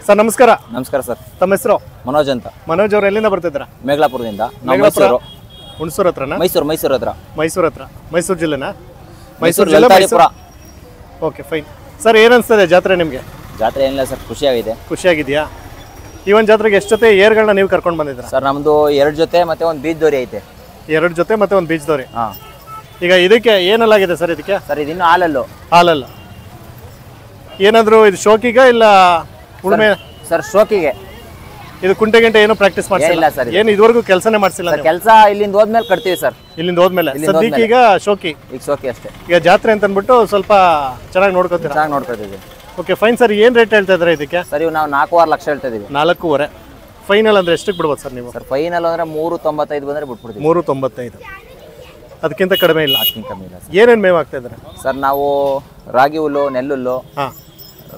Sir ನಮಸ್ಕಾರ. ನಮಸ್ಕಾರ sir. ತಮ್ಮ ಹೆಸರು? ಮನೋಜ್ ಅಂತ. ಮನೋಜ್ ಅವರು ಎಲ್ಲಿಂದ ಬರ್ತಿದ್ದೀರಾ? ಮೇಘಲಾಪುರದಿಂದ. ಹುಣಸೂರು ಹತ್ರನಾ? ಮೈಸೂರು ಹತ್ರ. ಮೈಸೂರು ಜಿಲ್ಲೆನಾ? ಮೈಸೂರು ಜಿಲ್ಲೆ. Okay fine. ಸರ್ ಏನು ಅನಿಸ್ತದೆ ಜಾತ್ರೆ ನಿಮಗೆ? ಜಾತ್ರೆ ಏನಿಲ್ಲ ಸರ್, ಖುಷಿಯಾಗಿದೆ. ಖುಷಿಯಾಗಿದೆಯಾ? ಈ ಒಂದು ಜಾತ್ರೆಗೆ ಎಷ್ಟು ಜೊತೆ ಏರ್ಗಳನ್ನ ನೀವು ಕರ್ಕೊಂಡು ಬಂದಿದ್ದೀರಾ? ಸರ್ ನಮ್ಮದು 2 ಜೊತೆ ಮತ್ತೆ ಒಂದು ಬೀಜ್ ದೋರಿ ಐತೆ. 2 ಜೊತೆ ಮತ್ತೆ ಒಂದು ಬೀಜ್ ದೋರಿ. ಹಾಂ. ಈಗ ಇದಕ್ಕೆ ಏನೆಲ್ಲಾಗಿದೆ ಸರ್? ಇದಕ್ಕೆ ಸರ್ ಇದಿನ್ನು ಹಾಲಲ್ಲ. ಏನಾದರೂ ಇದು ಶೋಕಿಗ ಇಲ್ಲ ಉಳುಮೆ? ಸರ್ ಶೋಕಿಗೆ. ಇದು ಕುಂಟೆ ಗಂಟೆ ಏನು ಪ್ರಾಕ್ಟೀಸ್ ಮಾಡಿಸಿಲ್ಲ ಸರ್? ಏನು ಇದುವರೆಗೂ ಕೆಲಸನೇ ಮಾಡಿಸಿಲ್ಲ? ಕೆಲಸ ಇಲ್ಲಿಂದ ಹೋದ್ಮೇಲೆ ಕಟ್ತೀವಿ ಸರ್. ಇಲ್ಲಿಂದ ಹೋದ್ಮೇಲೆ ಸದ್ಯಕ್ಕೆ ಈಗ ಶೋಕಿ. ಈಗ ಶೋಕಿ ಅಷ್ಟೇ. ಈಗ ಜಾತ್ರೆ ಅಂತ ಅಂದ್ಬಿಟ್ಟು ಸ್ವಲ್ಪ ಚೆನ್ನಾಗಿ ನೋಡ್ಕೊತೀರಾ? ಚೆನ್ನಾಗಿ ನೋಡ್ಕೊತಿದ್ದೀವಿ. Okay fine sir. ಏನು ರೇಟ್ ಹೇಳ್ತಾ ಇದ್ದಾರೆ ಇದಕ್ಕೆ? ಸರ್ ಇವು ನಾವು 4.5 ಲಕ್ಷ ಹೇಳ್ತಾ ಇದೀವಿ. 4.5. ಫೈನಲ್ ಅಂದರೆ ಎಷ್ಟಕ್ಕೆ ಬಿಡ್ಬೋದು ಸರ್ ನೀವು? ಸರ್ ಫೈನಲ್ ಅಂದರೆ 3.95 ಬಂದರೆ ಬಿಟ್ಬಿಡ್ತೀವಿ. 3.95. ಅದಕ್ಕಿಂತ ಕಡಿಮೆ ಇಲ್ಲ? ಅದಕ್ಕಿಂತ ಕಮ್ಮಿ ಇಲ್ಲ. ಏನೇನು ಮೇವು ಆಗ್ತಾ ಇದ್ದಾರೆ ಸರ್? ನಾವು ರಾಗಿ ಹುಲ್ಲು, ನೆಲ್ಲುಲ್ಲು,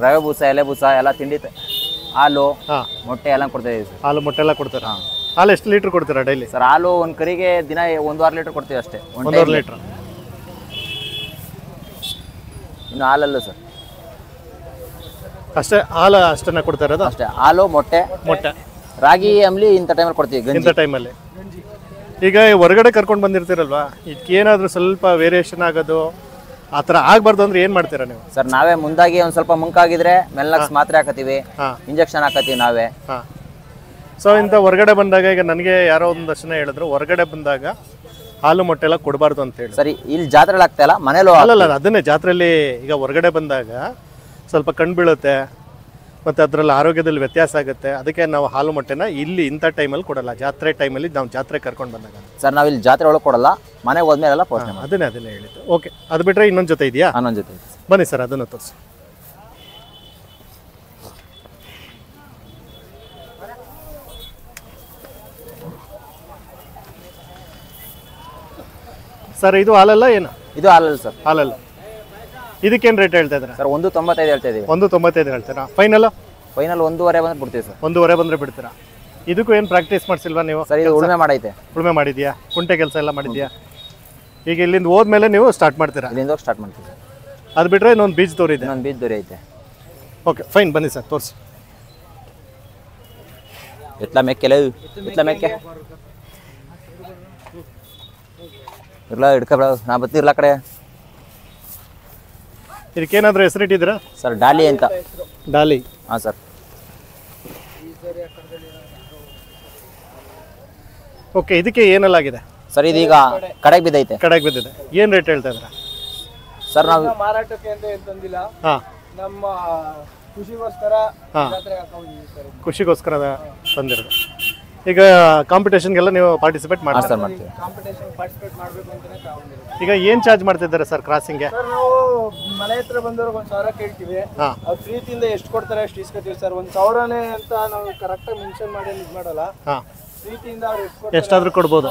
ರವೆ ಬೂಸ, ಎಲೆ ಬೂಸ ಎಲ್ಲ ತಿಂಡಿ, ಹಾಲು, ಮೊಟ್ಟೆ ಎಲ್ಲ ಕೊಡ್ತಾ ಇದೀವಿ ಸರ್. ಹಾಲು ಮೊಟ್ಟೆ ಎಲ್ಲ ಕೊಡ್ತೀರಾ? ಹಾಲು ಎಷ್ಟು ಲೀಟ್ರ್ ಕೊಡ್ತೀರಾ ಡೈಲಿ? ಸರ್ ಹಾಲು ಒಂದು ಕರಿಗೆ ದಿನ 1.5 ಲೀಟ್ರ್ ಕೊಡ್ತೀವಿ ಅಷ್ಟೇ. 1.5 ಲೀಟ್ರ್. ಇನ್ನು ಹಾಲಲ್ಲ ಸರ್, ಅಷ್ಟೇ ಹಾಲು ಅಷ್ಟನ್ನ ಕೊಡ್ತಾ ಇರೋದು? ಅಷ್ಟೇ. ಹಾಲು ಮೊಟ್ಟೆ ರಾಗಿ ಅಂಬ್ಲಿ ಇಂಥ ಟೈಮಲ್ಲಿ ಕೊಡ್ತೀವಿ. ಇಂಥ ಟೈಮಲ್ಲಿ ಈಗ ಹೊರಗಡೆ ಕರ್ಕೊಂಡು ಬಂದಿರ್ತೀರಲ್ವಾ, ಇದಕ್ಕೇನಾದರೂ ಸ್ವಲ್ಪ ವೇರಿಯೇಷನ್ ಆಗೋದು ಆ ಥರ ಆಗಬಾರ್ದು ಅಂದರೆ ಏನು ಮಾಡ್ತೀರಾ ನೀವು? ಸರ್ ನಾವೇ ಮುಂದಾಗಿ ಒಂದು ಸ್ವಲ್ಪ ಮುಂಕಾಗಿದ್ರೆ ಮೆಲ್ಲಕ್ಸ್ ಮಾತ್ರೆ ಹಾಕತ್ತೀವಿ, ಇಂಜೆಕ್ಷನ್ ಹಾಕತ್ತೀವಿ ನಾವೇ. ಸೊ ಇಂಥ ಹೊರಗಡೆ ಬಂದಾಗ ಈಗ ನನಗೆ ಯಾರೋ ಒಂದಷ್ಟು ಹೇಳಿದ್ರು, ಹೊರಗಡೆ ಬಂದಾಗ ಹಾಲು ಮೊಟ್ಟೆ ಎಲ್ಲ ಕೊಡಬಾರ್ದು ಅಂತ ಹೇಳಿ. ಸರಿ, ಇಲ್ಲಿ ಜಾತ್ರೆ ಆಗ್ತಾ ಇಲ್ಲ, ಮನೇಲೂ ಅಲ್ಲ ಅದನ್ನೇ ಜಾತ್ರೆಯಲ್ಲಿ ಈಗ ಹೊರಗಡೆ ಬಂದಾಗ ಸ್ವಲ್ಪ ಕಣ್ಣು ಬೀಳುತ್ತೆ, ಮತ್ತು ಅದರಲ್ಲಿ ಆರೋಗ್ಯದಲ್ಲಿ ವ್ಯತ್ಯಾಸ ಆಗುತ್ತೆ. ಅದಕ್ಕೆ ನಾವು ಹಾಲು ಮೊಟ್ಟೆನ ಇಲ್ಲಿ ಇಂಥ ಟೈಮಲ್ಲಿ ಕೊಡಲ್ಲ, ಜಾತ್ರೆ ಟೈಮಲ್ಲಿ ನಾವು ಜಾತ್ರೆ ಕರ್ಕೊಂಡು ಬಂದಾಗ. ಸರ್ ನಾವು ಇಲ್ಲಿ ಜಾತ್ರೆ ಒಳಗೆ ಕೊಡಲ್ಲ, ಮನೆಗೆ ಹೋದ್ಮೇಲೆಲ್ಲ ಪೋಷಣೆ. ಅದನ್ನೇ ಹೇಳಿದ್ದು. ಓಕೆ, ಅದು ಬಿಟ್ಟರೆ ಇನ್ನೊಂದು ಜೊತೆ ಇದೆಯಾ? ಇನ್ನೊಂದು ಜೊತೆ ಬನ್ನಿ ಸರ್, ಅದನ್ನು ತೋರಿಸಿ. ಸರ್ ಇದು ಹಾಲಲ್ಲ ಏನು? ಇದು ಹಾಲಲ್ಲ ಸರ್. ಹಾಲಲ್ಲ. ಇದಕ್ಕೇನು ರೇಟ್ ಹೇಳ್ತಾ ಇದ್ದಾರೆ ಸರ್? 1.95 ಹೇಳ್ತಾ ಇದೀವಿ. 1.95 ಹೇಳ್ತೀರಾ? ಫೈನಲ್ 1.5 ಬಂದ್ರೆ ಬಿಡ್ತೀವಿ ಸರ್. 1.5 ಬಂದರೆ ಬಿಡ್ತೀರಾ? ಇದಕ್ಕೂ ಏನು ಪ್ರಾಕ್ಟೀಸ್ ಮಾಡಿಸಿಲ್ವಾ ನೀವು? ಸರ್ ಇದು ಉಳುಮೆ ಮಾಡೈತೆ. ಉಳುಮೆ ಮಾಡಿದ್ಯಾ? ಕುಂಟೆ ಕೆಲಸ ಎಲ್ಲ ಮಾಡಿದ್ಯಾ? ಈಗ ಇಲ್ಲಿಂದ ಹೋದ್ಮೇಲೆ ನೀವು ಸ್ಟಾರ್ಟ್ ಮಾಡ್ತೀರಾ? ಇಲ್ಲಿಂದ ಹೋಗಿ ಸ್ಟಾರ್ಟ್ ಮಾಡ್ತೀವಿ ಸರ್. ಅದು ಬಿಟ್ಟರೆ ಇನ್ನೊಂದು ಬೀಜ್ ದೋರಿ ಇದೆ? ಇನ್ನೊಂದು ಬೀಜ್ ದೋರಿ ಐತೆ. ಓಕೆ ಫೈನ್, ಬನ್ನಿ ಸರ್ ತೋರಿಸಿ. ಎತ್ಲ ಮೆಕ್ಕೆ ಇರ್ಲ ಹಿಡ್ಕೊಬೇಡ, ನಾ ಬತ್ತಿರ್ಲ ಕಡೆ. ಇದಕ್ಕೇನಾದರೂ ಹೆಸರಿಟ್ಟಿದ್ದೀರಾ? ಸರ್ ಡಾಲಿ ಅಂತ. ಡಾಲಿ? ಹಾಂ ಸರ್. ಓಕೆ, ಇದಕ್ಕೆ ಏನೆಲ್ಲಾಗಿದೆ ಸರ್? ಇದೀಗ ಕಡೆಗೆ ಬಿದ್ದೈತೆ. ಕಡೆಗೆ ಬಿದ್ದಿದೆ. ಏನು ರೇಟ್ ಹೇಳ್ತಾ ಇದ್ದೀರಾ ಸರ್? ನಾವು ಮಾರಾಟಕ್ಕೆ ಅಂತ ಏನು ತಂದಿಲ್ಲ, ನಮ್ಮ ಖುಷಿಗೋಸ್ಕರ ತಂದಿರೋದು. ಈಗ ಕಾಂಪಿಟೇಷನ್ಗೆಲ್ಲ ನೀವು ಪಾರ್ಟಿಸಿಪೇಟ್ ಮಾಡ್ತೀರಾ? ಮಾಡ್ತೀವಿ. ಈಗ ಏನು ಚಾರ್ಜ್ ಮಾಡ್ತಿದ್ದಾರೆ ಸರ್ ಕ್ರಾಸಿಂಗ್ಗೆ? ನಾವು ಮನೆ ಹತ್ರ ಬಂದವ್ರಿಗೆ 1,000 ಕೇಳ್ತೀವಿ. ಅವ್ರು ಪ್ರೀತಿಯಿಂದ ಎಷ್ಟು ಕೊಡ್ತಾರೆ ಅಷ್ಟು ಇಸ್ಕೊತೀವಿ ಸರ್. 1,000ನೇ ಅಂತ ನಾವು ಕರೆಕ್ಟಾಗಿ ಮೆನ್ಷನ್ ಮಾಡಿ ಇದು ಮಾಡಲ್ಲ. ಪ್ರೀತಿಯಿಂದ ಅವ್ರು ಎಷ್ಟಾದರೂ ಕೊಡ್ಬೋದು.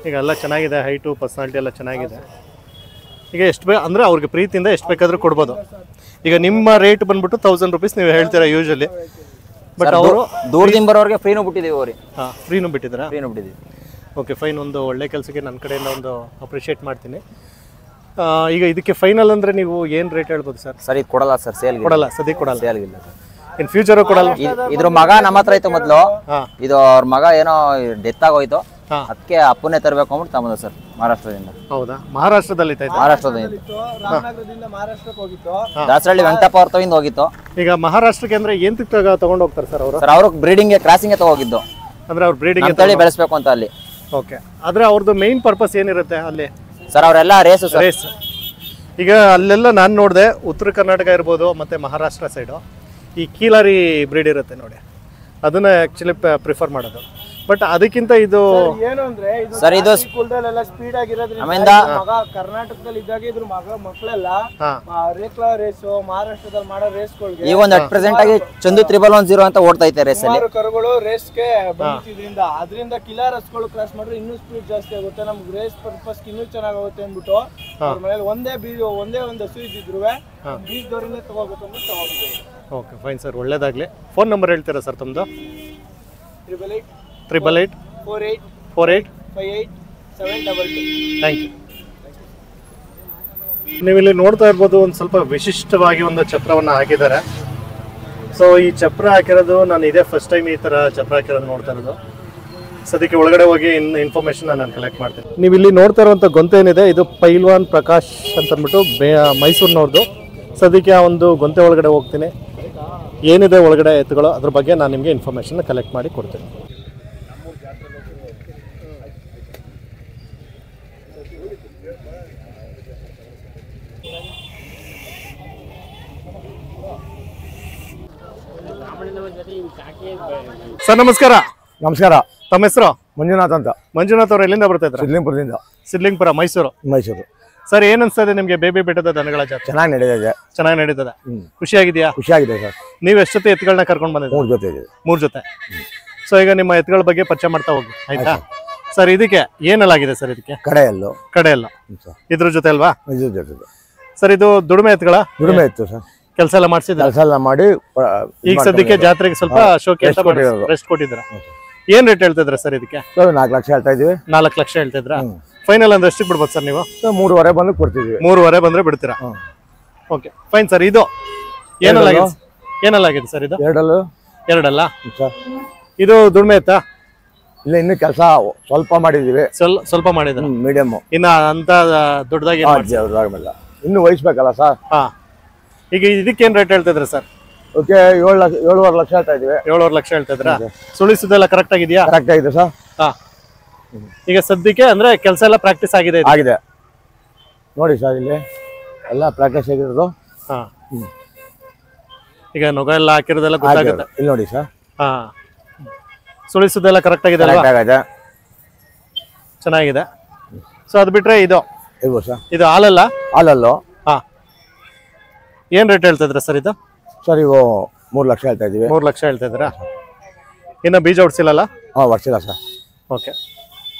ಈಗ ಎಲ್ಲ ಚೆನ್ನಾಗಿದೆ, ಹೈಟು ಪರ್ಸನಾಲಿಟಿ ಎಲ್ಲ ಚೆನ್ನಾಗಿದೆ. ಈಗ ಎಷ್ಟು ಅಂದರೆ ಅವ್ರಿಗೆ ಪ್ರೀತಿಯಿಂದ ಎಷ್ಟು ಬೇಕಾದರೂ ಕೊಡ್ಬೋದು. ಈಗ ನಿಮ್ಮ ರೇಟ್ ಬಂದ್ಬಿಟ್ಟು 1000 ರೂಪೀಸ್ ನೀವು ಹೇಳ್ತೀರಾ ಯೂಶಲಿ, ಬಟ್ ಅವರು ದೂರದಿಂದ ಬರೋರಿಗೆ ಫ್ರೀನೂ ಬಿಟ್ಟಿದ್ದೀವಿ. ಅವ್ರಿಗೆ ಫ್ರೀನೂ ಬಿಟ್ಟಿದ್ದೀರಾ? ಫ್ರೀನೂ ಬಿಟ್ಟಿದ್ದೀವಿ. Okay fine. ಒಂದು ಒಳ್ಳೆ ಕೆಲಸಕ್ಕೆ ನನ್ನ ಕಡೆಯಿಂದ ಒಂದು ಅಪ್ರಿಷಿಯೇಟ್ ಮಾಡ್ತೀನಿ. ಈಗ ಇದಕ್ಕೆ ಫೈನಲ್ ಅಂದರೆ ನೀವು ಏನು ರೇಟ್ ಹೇಳ್ಬೋದು ಸರ್? ಸರ್ ಇದು ಕೊಡಲ್ಲ ಸರ್, ಸೇಲ್ ಕೊಡಲ್ಲ, ಸದ್ಯಕ್ಕೆ ಕೊಡಲ್ಲ. ಸೇಲ್ಗಿಲ್ಲ ಸರ್. ಇನ್ ಫ್ಯೂಚರು ಕೊಡಲ್ಲ? ಇದ್ರ ಮಗ ನಮ್ಮ ಹತ್ರ ಇತ್ತು ಮೊದಲು, ಇದು ಅವ್ರ ಮಗ ಏನೋ ಡೆತ್ ಆಗೋಯ್ತು, ಅದಕ್ಕೆ ಅಪ್ಪನೇ ತರಬೇಕು ಅಂದ್ಬಿಟ್ಟು ತಮ್ಮದು ಸರ್, ಮಹಾರಾಷ್ಟ್ರದಿಂದ. ಹೌದಾ? ಮಹಾರಾಷ್ಟ್ರದಲ್ಲಿ ಮಹಾರಾಷ್ಟ್ರದಿಂದ ಮಹಾರಾಷ್ಟ್ರಕ್ಕೆ ಹೋಗಿತ್ತು. ದಾಸರಳ್ಳಿ ವೆಂಕಟಪ್ಪ ಅವ್ರ ತವಿಂದ ಹೋಗಿತ್ತು. ಈಗ ಮಹಾರಾಷ್ಟ್ರಕ್ಕೆ ಅಂದ್ರೆ ಏನ್ ತಗೊಂಡು ಹೋಗ್ತಾರೆ ಸರ್ ಅವರು? ಸರ್ ಅವರು ಬ್ರೀಡಿಂಗ್ ಕ್ರಾಸಿಂಗ್ ತಗೋಗಿದ್ದು, ಅಂದ್ರೆ ಅವ್ರು ಬ್ರೀಡಿಂಗ್ ತಳಿ ಬೆಳೆಸಬೇಕು ಅಂತ ಅಲ್ಲಿ. ಓಕೆ, ಆದ್ರೆ ಅವ್ರದ್ದು ಮೇನ್ ಪರ್ಪಸ್ ಏನಿರುತ್ತೆ ಅಲ್ಲಿ ಸರ್? ಅವರೆಲ್ಲ ರೇಸು ಸರ್. ರೇಸ್. ಈಗ ಅಲ್ಲೆಲ್ಲ ನಾನು ನೋಡಿದೆ, ಉತ್ತರ ಕರ್ನಾಟಕ ಇರ್ಬೋದು ಮತ್ತೆ ಮಹಾರಾಷ್ಟ್ರ ಸೈಡು ಈ ಕೀಲಾರಿ ಬ್ರೀಡ್ ಇರುತ್ತೆ ನೋಡಿ, ಅದನ್ನ ಆಕ್ಚುಲಿ ಪ್ರಿಫರ್ ಮಾಡೋದು. ಬಟ್ ಅದಕ್ಕಿಂತ ಇದು ಏನು ಅಂದ್ರೆ ಸರ್, ಇದು ಕುಲದಲ್ಲೆಲ್ಲ ಸ್ಪೀಡ್ ಆಗಿರೋದ್ರಿಂದ ಮಗ ಕರ್ನಾಟಕದಲ್ಲಿ ಇದ್ದಾಗ ಇದ್ರ ಮಕ್ಕಳೆಲ್ಲ ರೇಕ್ಲಾ ರೇಸು ಮಹಾರಾಷ್ಟ್ರದಲ್ಲಿ ಮಾಡೋ ರೇಸ್ಗಳಿಗೆ ಈಗ ಒಂದು ಅಟ್ ಪ್ರೆಸೆಂಟ್ ಆಗಿ ಚಂದು 310 ಅಂತ ಓಡ್ತಾ ಐತೆ ರೇಸ್ ಅಲ್ಲಿ. ಕರುಗಳು ರೇಸ್ಗೆ ಬಂದಿದ್ರಿಂದ ಅದರಿಂದ ಕಿಲಾರ್ ಹಸ್ಗಳು ಕ್ರಾಸ್ ಮಾಡಿದ್ರೆ ಇನ್ನೂ ಸ್ಪೀಡ್ ಜಾಸ್ತಿ ಆಗುತ್ತೆ, ನಮ್ಗೆ ರೇಸ್ ಪರ್ಪಸ್ ಇನ್ನೂ ಚೆನ್ನಾಗುತ್ತೆ ಅಂದ್ಬಿಟ್ಟು ಅವ್ರ ಮನೇಲಿ ಒಂದೇ ಒಂದು ಹಸು ಇದ್ದಿದ್ರು ಬೀಜ್ ದೋರಿನೇ ತಗೋಬೇಕು ಅಂದ್ಬಿಟ್ಟು ತಗೊಂಡಿದ್ದೀವಿ. ಓಕೆ ಫೈನ್ ಸರ್, ಒಳ್ಳೇದಾಗಲಿ. ಫೋನ್ ನಂಬರ್ ಹೇಳ್ತೀರಾ ಸರ್ ತಮ್ಮದು? 888 48 58 722. Thank you. ನೀವು ಇಲ್ಲಿ ನೋಡ್ತಾ ಇರ್ಬೋದು, ಒಂದು ಸ್ವಲ್ಪ ವಿಶಿಷ್ಟವಾಗಿ ಒಂದು ಛತ್ರವನ್ನು ಹಾಕಿದ್ದಾರೆ. ಸೊ ಈ ಚಪ್ರ ಹಾಕಿರೋದು ನಾನು ಇದೇ ಫಸ್ಟ್ ಟೈಮ್ ಈ ಥರ ಚಪ್ರ ಹಾಕಿರೋದು ನೋಡ್ತಾ ಇರೋದು. ಸದ್ಯಕ್ಕೆ ಒಳಗಡೆ ಹೋಗಿ ಇನ್ಫಾರ್ಮೇಶನ್ ನಾನು ಕಲೆಕ್ಟ್ ಮಾಡ್ತೀನಿ. ನೀವು ಇಲ್ಲಿ ನೋಡ್ತಾ ಇರುವಂಥ ಗೊಂತೆ ಏನಿದೆ ಇದು ಪೈಲ್ವಾನ್ ಪ್ರಕಾಶ್ ಅಂತ ಅಂದ್ಬಿಟ್ಟು ಮೈಸೂರಿನವ್ರದ್ದು. ಸದ್ಯಕ್ಕೆ ಆ ಒಂದು ಗೊಂತೆ ಒಳಗಡೆ ಹೋಗ್ತೀನಿ, ಏನಿದೆ ಒಳಗಡೆ ಎತ್ತುಗಳು ಅದ್ರ ಬಗ್ಗೆ ನಾನು ನಿಮಗೆ ಇನ್ಫಾರ್ಮೇಷನ್ ಕಲೆಕ್ಟ್ ಮಾಡಿ ಕೊಡ್ತೀನಿ. ಸರ್ ನಮಸ್ಕಾರ. ನಮಸ್ಕಾರ. ತಮ್ಮ ಹೆಸರು? ಮಂಜುನಾಥ್ ಅಂತ. ಮಂಜುನಾಥ್ ಅವರು ಎಲ್ಲಿಂದ ಬರ್ತಾ ಇದ್ದಾರೆ? ಸಿದ್ಲಿಂಪುರದಿಂದ. ಸಿದ್ಲಿಂಗ್ಪುರ, ಮೈಸೂರು. ಸರ್ ಏನ್ ಅನ್ಸ್ತದೆ ನಿಮ್ಗೆ ಬೇಬಿ ಬೆಟ್ಟದ ದನಗಳ ಜಾತ್ರೆ? ಚೆನ್ನಾಗಿ ನಡೀತಿದೆ. ಚೆನ್ನಾಗಿ ನಡೀತದೆ. ಖುಷಿಯಾಗಿದೆಯಾ? ಖುಷಿಯಾಗಿದೆ ಸರ್. ನೀವು ಎಷ್ಟು ಜೊತೆ ಎತ್ತುಗಳನ್ನ ಕರ್ಕೊಂಡು ಬಂದಿದ್ದೀರಾ? 3 ಜೊತೆ ಇದೆ. 3 ಜೊತೆ. ಸೊ ಈಗ ನಿಮ್ಮ ಎತ್ತುಗಳ ಬಗ್ಗೆ ಪರಿಚಯ ಮಾಡ್ತಾ ಹೋಗಿ, ಆಯ್ತಾ? ಸರ್ ಇದಕ್ಕೆ ಏನೆಲ್ಲಾಗಿದೆ ಸರ್? ಇದಕ್ಕೆ ಕಡೆ ಎಲ್ಲ ಇದ್ರ ಜೊತೆ ಅಲ್ವಾ? ಸರ್ ಇದು ದುಡಿಮೆ ಎತ್ತುಗಳ? ದುಡಿಮೆ ಇತ್ತು ಸರ್. ಕೆಲಸ ಎಲ್ಲ ಮಾಡಿಸಿದ್ರೆ? ಕೆಲಸ ಎಲ್ಲ ಮಾಡಿ ಈಗ ಸದ್ಯಕ್ಕೆ ಜಾತ್ರೆಗೆ ಸ್ವಲ್ಪ ಶೋಕಿ ಅಂತ ರೆಸ್ಟ್ ಕೊಟ್ಟಿದ್ರ. ಏನ್ ರೇಟ್ ಹೇಳ್ತಿದ್ರ ಸರ್ ಇದಕ್ಕೆ? 4 ಲಕ್ಷ ಹೇಳ್ತಾ ಇದೀವಿ. 4 ಲಕ್ಷ ಹೇಳ್ತಿದ್ರ. ಫೈನಲ್ ಅಂದ್ರೆ ಎಷ್ಟಕ್ಕೆ ಬಿಡ್ಬೋದು ಸರ್ ನೀವು? 3.5 ಬಂದು ಕೊಡ್ತೀವಿ. 3.5 ಬಂದ್ರೆ ಬಿಡ್ತೀರಾ? Okay fine sir. ಇದು ಏನೆಲ್ಲಾಗಿದೆ ಸರ್? ಇದು ಎರಡಲ್ಲ. ಇದು ದುಡಿಮೆ ಇತ್ತಾ? ಇಲ್ಲ, ಇನ್ನು ಕೆಲಸ ಸ್ವಲ್ಪ ಮಾಡಿದೀವಿ. ಸ್ವಲ್ಪ ಮಾಡಿದ್ರ? ಮೀಡಿಯಮ್. ಇನ್ನ ಅಂತ ದೊಡ್ಡದಾಗಿ ಇನ್ನು ವಹಿಸ್ಬೇಕಲ್ಲ ಸರ್. ಈಗ ಇದಕ್ಕೇನ್ ರೇಟ್ ಹೇಳ್ತಿದ್ರ ಸರ್? ಓಕೆ 7.5 ಲಕ್ಷ ಹೇಳ್ತಾ ಇದೀವಿ. 7.5 ಲಕ್ಷ ಹೇಳ್ತಿದ್ರ. ಸುಳಿಸುದೆಲ್ಲ ಕರೆಕ್ಟ್ ಆಗಿದೆಯಾ? ಕರೆಕ್ಟ್ ಆಗಿದೆ ಸರ್. ಈಗ ಸದ್ಯಕ್ಕೆ ಅಂದ್ರೆ ಕೆಲಸ ಎಲ್ಲ ಪ್ರಾಕ್ಟೀಸ್ ಆಗಿದೆ ನೋಡಿ ಸರ್. ಇಲ್ಲಿ ಎಲ್ಲ ಪ್ರಾಕ್ಟೀಸ್ ಆಗಿರೋದು. ಈಗ ನೊಗ ಎಲ್ಲ ಹಾಕಿರೋದೆಲ್ಲ ಗೊತ್ತಾಗುತ್ತೆ. ಇಲ್ಲಿ ನೋಡಿ ಸರ್. ಸುಳಿಸುದೆಲ್ಲ ಕರೆಕ್ಟ್ ಆಗಿದೆ ಅಲ್ವಾ? ಚೆನ್ನಾಗಿದೆ. ಸೊ ಅದು ಬಿಟ್ರೆ ಇದು ಇದು ಹಾಲಲ್ಲ? ಹಾಲಲ್ಲೋ. ಏನ್ ರೇಟ್ ಹೇಳ್ತಿದ್ರ ಸರ್ ಇದು? ಸರ್ ಇವು 3 ಲಕ್ಷ ಹೇಳ್ತಾ ಇದೀವಿ. 3 ಲಕ್ಷ ಹೇಳ್ತಿದ್ರ. ಇನ್ನ ಬೀಜ ಹೊಡ್ಸಿಲ್ಲ? ಹೊಡ್ಸಿಲ್ಲ ಸರ್. Okay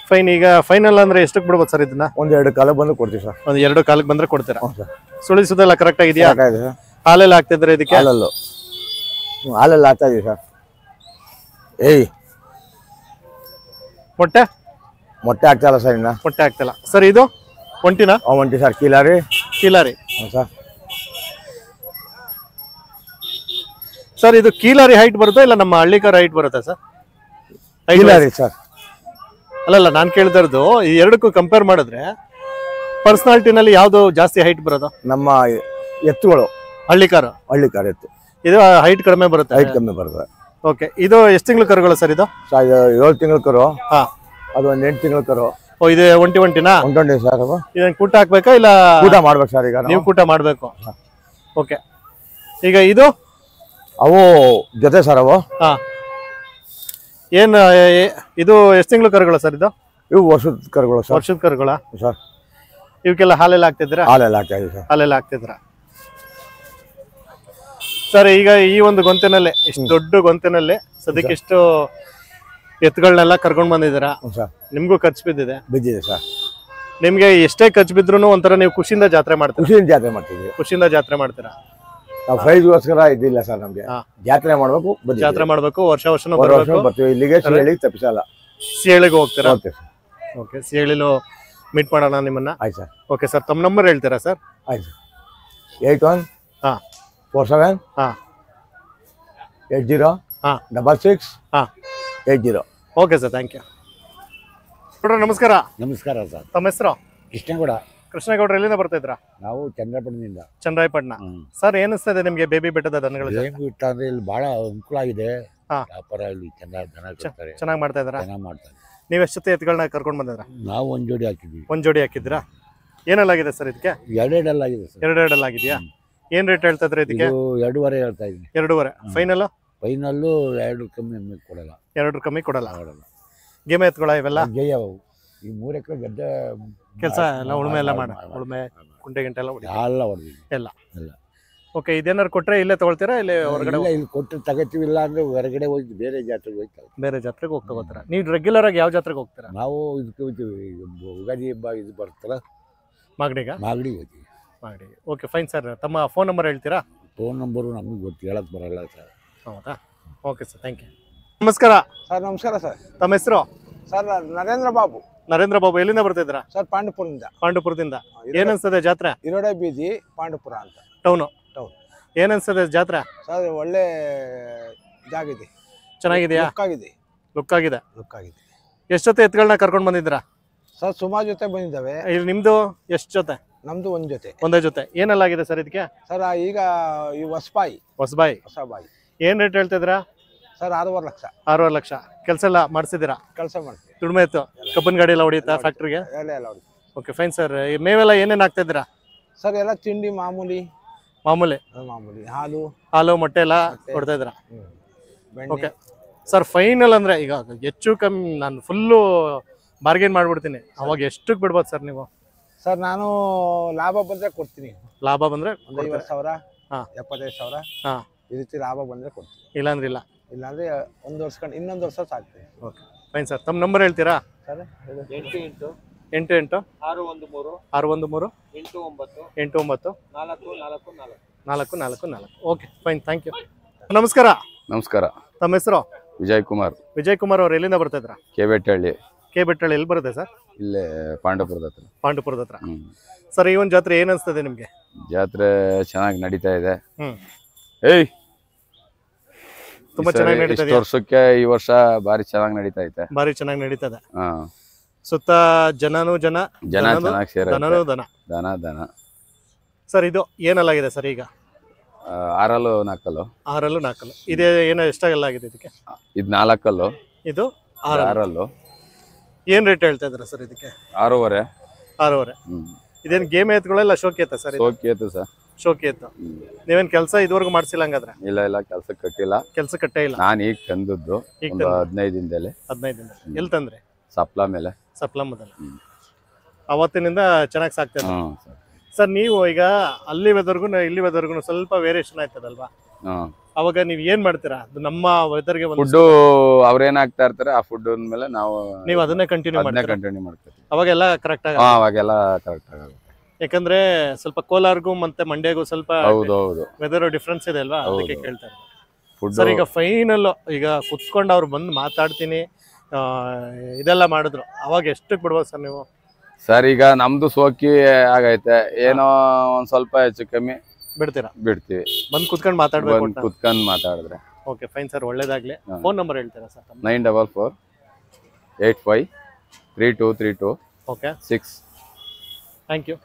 fine. ಈಗ ಫೈನಲ್ ಅಂದ್ರೆ ಎಷ್ಟಕ್ಕೆ ಬಿಡ್ಬೋದು ಸರ್ ಇದನ್ನ? 1-2 ಕಾಲಕ್ಕೆ ಬಂದು ಕೊಡ್ತೀವಿ ಸರ್. 1-2 ಕಾಲಕ್ಕೆ ಬಂದ್ರೆ ಕೊಡ್ತೀರಾ? ಸುಳಿಸುದೆಲ್ಲ ಕರೆಕ್ಟ್ ಆಗಿದೆಯಾ? ಹಾಲೆಲ್ಲ ಹಾಕ್ತಿದ್ರೆ ಇದಕ್ಕೆ? ಹಾಲೆಲ್ಲ ಹಾಕ್ತಾ ಇದೀವಿ ಸರ್. ಮೊಟ್ಟೆ ಆಗ್ತಾಯಿಲ್ಲ ಸರ್. ಇನ್ನ ಮೊಟ್ಟೆ ಆಗ್ತಿಲ್ಲ ಸರ್. ಇದು ಒಂಟಿನ? ಒಂಟಿ ಸರ್. ಕೀಲಾರಿ ಸರ್. ಸರ್ ಇದು ಕೀಲಾರಿ ಹೈಟ್ ಬರುತ್ತಾ ಇಲ್ಲ ನಮ್ಮ ಹಳ್ಳಿಕಾರ ಹೈಟ್ ಬರುತ್ತಾ ಸರ್? ಕೀಲಾರಿ ಸರ್. ಅಲ್ಲಲ್ಲ, ನಾನು ಕೇಳ್ತಿರೋದು ಈ ಎರಡಕ್ಕೂ ಕಂಪೇರ್ ಮಾಡಿದ್ರೆ ಪರ್ಸನಾಲಿಟಿನಲ್ಲಿ ಯಾವ್ದು ಜಾಸ್ತಿ ಹೈಟ್ ಬರೋದು? ನಮ್ಮ ಎತ್ತುಗಳು ಹಳ್ಳಿಕಾರ ಎತ್ತು. ಇದು ಹೈಟ್ ಕಡಿಮೆ ಬರುತ್ತೆ? ಹೈಟ್ ಕಮ್ಮಿ ಬರುತ್ತೆ. ಓಕೆ. ಇದು ಎಷ್ಟು ತಿಂಗಳು ಕರುಗಳು ಸರ್? ಇದು 7 ತಿಂಗಳ ಕರು. ಅದು ಒಂದು 8 ತಿಂಗಳ ಕರು. ಇದು ಒಂಟಿನಾ? ಒಂಟಿ ಸರ್. ಇದನ್ನ ಕೂಟ ಹಾಕ್ಬೇಕಾ ಇಲ್ಲ ಕೂಟ ಮಾಡ್ಬೇಕು ಸರ್? ಈಗ ನೀವು ಕೂಟ ಮಾಡ್ಬೇಕು. ಓಕೆ. ಈಗ ಇದು ಅವು ಜೊತೆ ಸರ್. ಅವು ಏನ್ ಇದು ಎಷ್ಟು ತಿಂಗಳು ಕರುಗಳು ಸರ್? ಇದು ಇವು ವರ್ಷದ ಕರುಗಳು ಸರ್. ವರ್ಷದ ಕರುಗಳ ಸರ್. ಇವಕ್ಕೆಲ್ಲ ಹಾಲೆಲ್ಲ ಹಾಕ್ತಿದ್ರ? ಹಾಲೆಲ್ಲ ಹಾಕ್ತಾ ಇದೀವಿ ಸರ್. ಹಾಲೆಲ್ಲ ಹಾಕ್ತಿದ್ರ ಸರ್. ಈಗ ಈ ಒಂದು ಗೊಂತಿನಲ್ಲಿ, ಇಷ್ಟು ದೊಡ್ಡ ಗೊಂತಿನಲ್ಲಿ ಸದ್ಯಕ್ಕೆ ಇಷ್ಟು ಎತ್ತುಗಳನ್ನೆಲ್ಲ ಕರ್ಕೊಂಡ್ ಬಂದಿದ್ದೀರಾ. ನಿಮ್ಗೂ ಖರ್ಚು ಬಿದ್ದಿದೆ ಸರ್. ನಿಮ್ಗೆ ಎಷ್ಟೇ ಖರ್ಚು ಬಿದ್ರು ಒಂಥರ ನೀವು ಖುಷಿಯಿಂದ ಜಾತ್ರೆ ಮಾಡ್ತೀರಾ? ಖುಷಿಯಿಂದ ಜಾತ್ರೆ ಮಾಡ್ತೀರಾ? ನಾವು ಪ್ರೈಸ್ಗೋಸ್ಕರ ಇದಿಲ್ಲ ಸರ್. ನಮ್ಗೆ ಜಾತ್ರೆ ಮಾಡ್ಬೇಕು, ಜಾತ್ರೆ ಮಾಡ್ಬೇಕು. ವರ್ಷ ಬರ್ತೀವಿ ಇಲ್ಲಿಗೆ. ಸಿಹಳಿಗೆ ತಪ್ಪಿಸಲ್ಲ. ಸಿಹಳಿಗೆ ಹೋಗ್ತೀರಾ? ಓಕೆ. ಸಿಹಳಿಲು ಮೀಟ್ ಮಾಡೋಣ ನಿಮ್ಮನ್ನ. ಆಯ್ತು ಸರ್. Okay sir. ತಮ್ಮ ನಂಬರ್ ಹೇಳ್ತೀರಾ ಸರ್? ಆಯ್ತು. 8147 80 66 80. Okay sir, thank you. ನಮಸ್ಕಾರ. ನಮಸ್ಕಾರ ಸರ್. ತಮ್ಮ ಹೆಸರು? ಕೃಷ್ಣಗೌಡ್ರು. ಎಲ್ಲಿಂದ ಬರ್ತಾ ಇದ್ರಾ? ನಾವು ಚಂದ್ರಪಟ್ಟಣದಿಂದ. ಚಂದ್ರಾಯಪಟ್ಟಣ. ಸರ್ ಏನಿಸ್ತದೆ ನಿಮ್ಗೆ ಬೇಬಿ ಬೆಟ್ಟದ ದನಗಳು? ಅಂದ್ರೆ ಇಲ್ಲಿ ಬಹಳ ಅನುಕೂಲ ಆಗಿದೆ. ವ್ಯಾಪಾರ ಇಲ್ಲಿ ಚೆನ್ನಾಗಿ ಮಾಡ್ತಾ ಇದಾರ? ನೀವ್ ಎಷ್ಟು ಜೊತೆ ಎತ್ತುಗಳನ್ನ ಕರ್ಕೊಂಡ್ ಬಂದಿದ್ರ? ನಾವು ಒಂದ್ ಜೋಡಿ ಹಾಕಿದ್ವಿ. ಒಂದ್ ಜೋಡಿ ಹಾಕಿದ್ರಾ? ಏನೆಲ್ಲಾಗಿದೆ ಸರ್ ಇದಕ್ಕೆ? 2 ಆಗಿದೆ ಸರ್. 2 ಆಗಿದೆಯಾ? ಏನ್ ರೇಟ್ ಹೇಳ್ತಾ ಇದ್ರೆ ಇದಕ್ಕೆ? 2.5 ಹೇಳ್ತಾ ಇದ್ದೀನಿ. 2.5. ಫೈನಲ್ 2 ಕಮ್ಮಿ ಕೊಡಲ್ಲ. 2 ಕಮ್ಮಿ ಕೊಡಲ್ಲ. ಗೇಮೆ ಎತ್ಕೊಳ ಇವೆಲ್ಲ ಈ 3 ಎಕರೆ ಗದ್ದೆ ಕೆಲಸ ಎಲ್ಲ ಉಳುಮೆ ಎಲ್ಲ ಮಾಡ, ಉಳುಮೆ ಕುಂಟೆ ಗಿಂಟೆ ಎಲ್ಲ ಹೊಡೆದಿವಿ ಎಲ್ಲ. ಓಕೆ. ಇದೇನಾರು ಕೊಟ್ರೆ ಇಲ್ಲೇ ತಗೊಳ್ತೀರಾ? ಇಲ್ಲಿ ಹೊರಗಡೆ? ಇಲ್ಲಿ ಕೊಟ್ಟು ತಗೋತೀವಿ. ಇಲ್ಲ ಅಂದ್ರೆ ಹೊರಗಡೆ ಹೋಗಿ ಬೇರೆ ಜಾತ್ರೆಗೆ ಹೋಗ್ತಾರೆ. ಬೇರೆ ಜಾತ್ರೆಗೆ ಹೋಗಿ ತಗೋತೀರಾ? ನೀವು ರೆಗ್ಯುಲರ್ ಆಗಿ ಯಾವ ಜಾತ್ರೆಗೆ ಹೋಗ್ತೀರಾ? ನಾವು ಇದಕ್ಕೆ ಹೋಗ್ತೀವಿ. ಉಗಾದಿ ಹಬ್ಬ ಇದು ಬರ್ತಲ್ಲ, ಮಾಗಡಿಗೆ ಹೋಗ್ತೀವಿ. ಮಾಗಡಿಗೆ. Okay fine sir. ತಮ್ಮ ಫೋನ್ ನಂಬರ್ ಹೇಳ್ತೀರಾ? ಫೋನ್ ನಂಬರು ನಮಗೆ ಗೊತ್ತು, ಹೇಳಕ್ ಬರಲ್ಲ ಸರ್. ಹೌದಾ? Okay sir, thank you. ನಮಸ್ಕಾರ ಸರ್. ನಮಸ್ಕಾರ ಸರ್. ತಮ್ಮ ಹೆಸರು? ಸರ್ ನರೇಂದ್ರ ಬಾಬು. ನರೇಂದ್ರ ಬಾಬು. ಎಲ್ಲಿಂದ ಬರ್ತಿದ್ರಾ? ಸರ್ ಪಾಂಡುಪುರದಿಂದ. ಪಾಂಡುಪುರದಿಂದ. ಏನ್ ಅನ್ಸ್ತದೆ ಜಾತ್ರೆ? ಇರೋಡೆ ಬೀದಿ ಪಾಂಡುಪುರ ಅಂತ. ಟೌನು. ಏನ್ ಅನ್ಸ್ತದೆ ಜಾತ್ರೆ? ಸರ್ ಒಳ್ಳೆ ಇದಾಗಿದೆ, ಚೆನ್ನಾಗಿದೆಯಾ? ಲುಕ್ ಆಗಿದೆ. ಎಷ್ಟು ಜೊತೆ ಎತ್ತುಗಳನ್ನ ಕರ್ಕೊಂಡು ಬಂದಿದ್ದೀರಾ ಸರ್? ಸುಮಾರು ಜೊತೆ ಬಂದಿದ್ದಾವೆ. ಇಲ್ಲಿ ನಿಮ್ದು ಎಷ್ಟು ಜೊತೆ? ನಮ್ದು ಒಂದ್ ಜೊತೆ. ಒಂದೇ ಜೊತೆ. ಏನೆಲ್ಲ ಆಗಿದೆ ಸರ್ ಇದಕ್ಕೆ? ಸರ್ ಈಗ ಈ ಹೊಸಬಾಯಿ ಏನ್ ರೇಟ್ ಹೇಳ್ತಾ ಇದ್ದೀರಾ ಸರ್? 6.5 ಲಕ್ಷ. 6.5 ಲಕ್ಷ. ಕೆಲಸ ಎಲ್ಲ ಮಾಡಿಸಿದ್ದೀರಾ? ಕೆಲಸ ಮಾಡ್ತೀವಿ. ದುಡಿಮೆ ಇತ್ತು, ಕಬ್ಬನ್ ಗಾಡಿ ಎಲ್ಲ ಹೊಡಿತಾ ಫ್ಯಾಕ್ಟ್ರಿಗೆ? Okay fine sir. ಮೇವೆಲ್ಲ ಏನೇನು ಹಾಕ್ತಾ ಇದ್ದೀರಾ ಸರ್? ಎಲ್ಲ ತಿಂಡಿ ಮಾಮೂಲಿ ಹಾಲು ಮೊಟ್ಟೆ ಎಲ್ಲ ಕೊಡ್ತಾ ಇದ್ದೀರಾ? Okay sir. ಫೈನಲ್ ಅಂದ್ರೆ ಈಗ ಹೆಚ್ಚು ಕಮ್ಮಿ ನಾನು ಫುಲ್ಲು ಬಾರ್ಗೇನ್ ಮಾಡ್ಬಿಡ್ತೀನಿ, ಅವಾಗ ಎಷ್ಟಕ್ಕೆ ಬಿಡ್ಬೋದು ಸರ್ ನೀವು? ಸರ್ ನಾನು ಲಾಭ ಬಂದ್ರೆ ಕೊಡ್ತೀನಿ. ಲಾಭ ಬಂದ್ರೆ 50,000 75,000 ಈ ರೀತಿ ಲಾಭ ಬಂದ್ರೆ ಕೊಡ್ತೀನಿ. ಇಲ್ಲಾಂದ್ರೆ ಇಲ್ಲಾಂದ್ರೆ ಇನ್ನೊಂದು ವರ್ಷ ಸಾಕ್ತೀನಿ. Okay fine sir. ತಮ್ಮ ನಂಬರ್ ಹೇಳ್ತೀರಾ sir? 88 613 613 89 89 444. Okay fine, thank you. ನಮಸ್ಕಾರ. ನಮಸ್ಕಾರ. ತಮ್ಮ ಹೆಸರು? ವಿಜಯ್ ಕುಮಾರ್. ವಿಜಯ್ ಕುಮಾರ್ ಅವ್ರು ಎಲ್ಲಿಂದ ಬರ್ತಾ ಇದ್ರ? ಕೆಬೆಟ್ಟಹಳ್ಳಿ. ಕೆಬೆಟ್ಟಹಳ್ಳಿ ಎಲ್ಲಿ ಬರುತ್ತೆ ಸರ್? ಇಲ್ಲೇ ಪಾಂಡವಪುರದ ಹತ್ರ. ಪಾಂಡವಪುರದ ಹತ್ರ. ಸರ್ ಈ ಒಂದು ಜಾತ್ರೆ ಏನ್ ಅನ್ಸ್ತದೆ ನಿಮ್ಗೆ? ಜಾತ್ರೆ ಚೆನ್ನಾಗಿ ನಡೀತಾ ಇದೆ. ತುಂಬಾ ಚೆನ್ನಾಗಿ ನಡೀತಾ ಇದೆ. ವರ್ಷಕ್ಕೆ ಈ ವರ್ಷ ಬಾರಿ ಚೆನ್ನಾಗಿ ನಡೀತಾ ಇದೆ. ಬಾರಿ ಚೆನ್ನಾಗಿ ನಡೀತಾ ಇದೆ. ಸುತ್ತ ಜನನು ಜನ ಚೆನ್ನಾಗಿ ಸೇರಿದೆ. ದನ ಸರ್ ಇದು ಏನಲ್ಲಾಗಿದೆ ಸರ್ ಈಗ? 6 4 6 4 ಇದೆ. ಏನೋ ಎಷ್ಟಾಗೆಲ್ಲ ಆಗಿದೆ ಇದಕ್ಕೆ? ಇದು 4 ಇದು 6 ಏನ್ ರೇಟ್ ಹೇಳ್ತಾ ಇದ್ರ ಸರ್ ಇದಕ್ಕೆ? 6.5. ಇದೇನು ಗೇಮ್ ಎತ್ಗಳೆಲ್ಲ ಶೋಕಿ ಎತ್ತ ಸರ್? ಶೋಕಿ ಎತ್ತು ಸರ್. ಶೋಕಿ ಎತ್ತು. ನೀವೇನ್ ಕೆಲಸ ಇದುವರೆಗೂ ಮಾಡ್ಸಿಲ್ಲ ಹಂಗಾದ್ರೆ? ಇಲ್ಲ ಕೆಲಸ ಕಟ್ಟಿಲ್ಲ. ಕೆಲಸ ಕಟ್ಟೇ ಇಲ್ಲ. ನಾನು ಈಗ ತಂದದ್ದು 15 ದಿನದಲ್ಲಿ. 15 ದಿನ. ಎಲ್ಲಿ ತಂದ್ರೆ? ಸಪ್ಲಾ ಮೇಲೆ. ಸಪ್ಲಮ್ಮದಲ್ಲಿ. ಅವತ್ತಿನಿಂದ ಚೆನ್ನಾಗಿ ಸಾಕ್ತಾ ಇದ್ದಾರೆ ಸರ್. ನೀವು ಈಗ ಅಲ್ಲಿ ವೆದರ್ಗು ಇಲ್ಲಿ ವೆದರ್ಗು ಸ್ವಲ್ಪ ವೇರಿಯೇಷನ್ ಆಯ್ತದಲ್ವಾ? ಅವಾಗ ನೀವ್ ಏನ್ ಮಾಡ್ತೀರಾ? ಅದು ನಮ್ಮ ವೆದರ್ಗೆ ಫುಡ್ ಅವ್ರೇನ್ ಹಾಕ್ತಾ ಇರ್ತಾರೆ ಆ ಫುಡ್ ಮೇಲೆ ನೀವು ಅದನ್ನೇ ಕಂಟಿನ್ಯೂ ಮಾಡ್ತೀವಿ. ಅವಾಗೆಲ್ಲ ಕರೆಕ್ಟ್ ಅವಾಗೆಲ್ಲ ಕರೆಕ್ಟ್ ಆಗುತ್ತೆ. ಯಾಕಂದ್ರೆ ಸ್ವಲ್ಪ ಕೋಲಾರ್ಗೂ ಮತ್ತೆ ಮಂಡ್ಯಗೂ ಸ್ವಲ್ಪ ಹೌದು ವೆದರ್ ಡಿಫ್ರೆನ್ಸ್ ಇದೆ ಅಲ್ವಾ, ಅದಕ್ಕೆ ಕೇಳ್ತಾ ಇರೋದು ಸರ್. ಈಗ ಫೈನಲ್ ಈಗ ಕುತ್ಕೊಂಡು ಅವ್ರು ಬಂದು ಮಾತಾಡ್ತೀನಿ ಇದೆಲ್ಲ ಮಾಡಿದ್ರು, ಅವಾಗ ಎಷ್ಟಕ್ಕೆ ಬಿಡ್ಬೋದು ಸರ್ ನೀವು? ಸರ್ ಈಗ ನಮ್ದು ಸೋಕಿ ಆಗೈತೆ, ಏನೋ ಒಂದ್ ಸ್ವಲ್ಪ ಹೆಚ್ಚು ಕಮ್ಮಿ ಬಿಡ್ತೀವಿ. ಬಂದು ಕುತ್ಕೊಂಡು ಮಾತಾಡ್ಬೇಕು. ಕುತ್ಕೊಂಡು ಮಾತಾಡಿದ್ರೆ ಓಕೆ ಫೈನ್ ಸರ್, ಒಳ್ಳೇದಾಗ್ಲಿ. ಫೋನ್ ನಂಬರ್ ಹೇಳ್ತೀರಾ ಸರ್? 944 85 3232 ಓಕೆ 6. Thank you.